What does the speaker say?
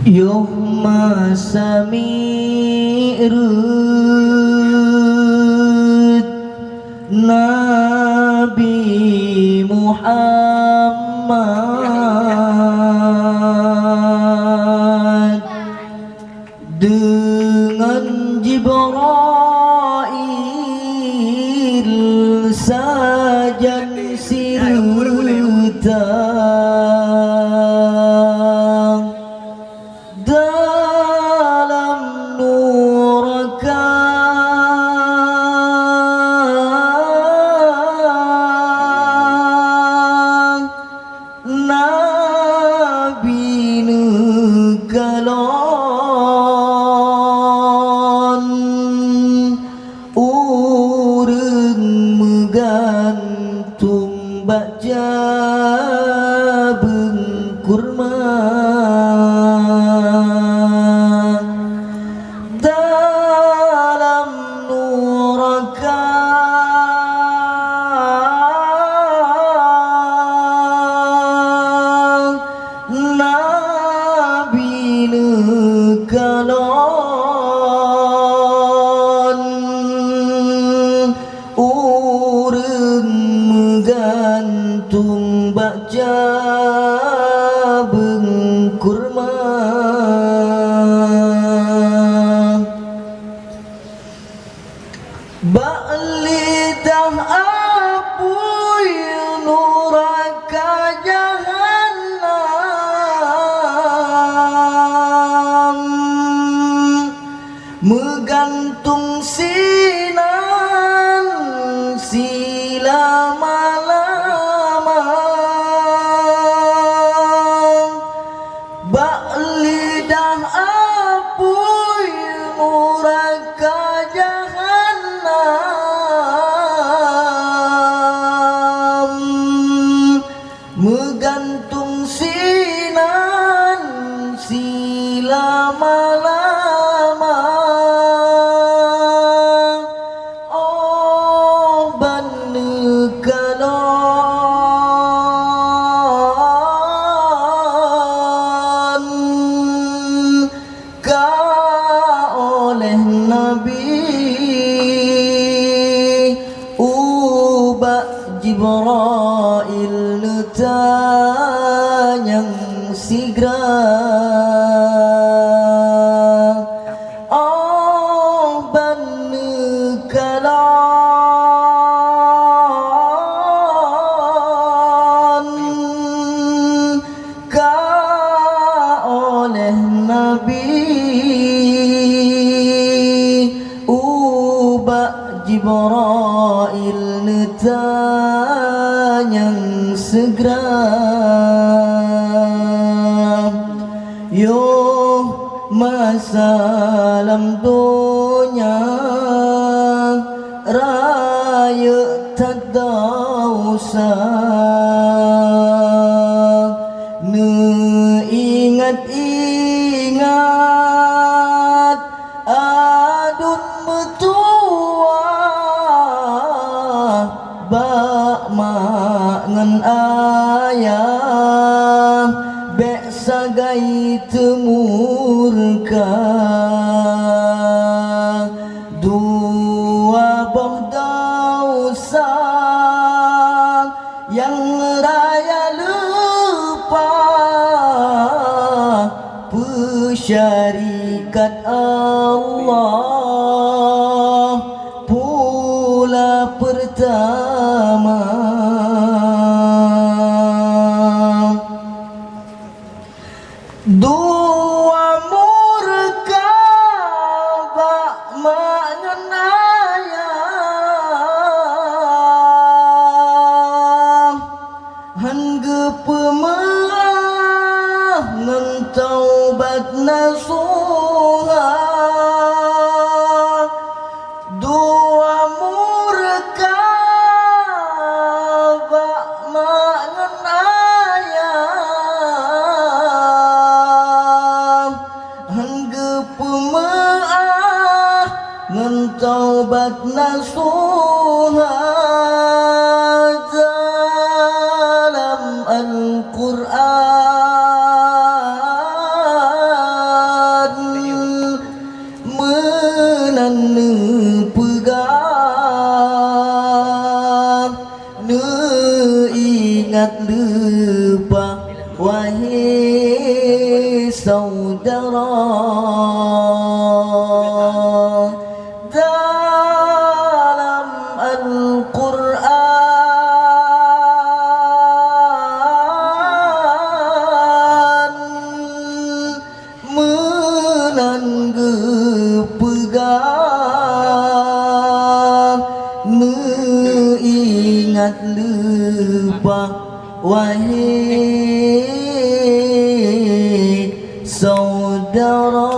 Yuhma samirut Nabi Muhammad dengan Jibril sajan sirta dalam nuraka Nabi negalon urang megantung baca bengkurma dalam nuraka Nabi negalon urang megantung baca bengkurma Ba'lidah apuy nuraka jahannam Megantung sinan selama-lama Ba'lidah apuy nuraka Megantung sinan selama-lama Oh banegalon ka oleh Nabi ubak Jibril tanyang sigra oh banegalon ka oleh Nabi ubak Jibril tanyang segera yo masalam dunia raya tadausa ne ingat-ingat adun metua bak mak ngan ayah bek sagai temurka dua boh dosa yang raya lupa pesyarikat Allah pula pertama dua murka bak mengenaya hangga pemah ngentaubat nasuha dua murka ingat lebah wahai saudara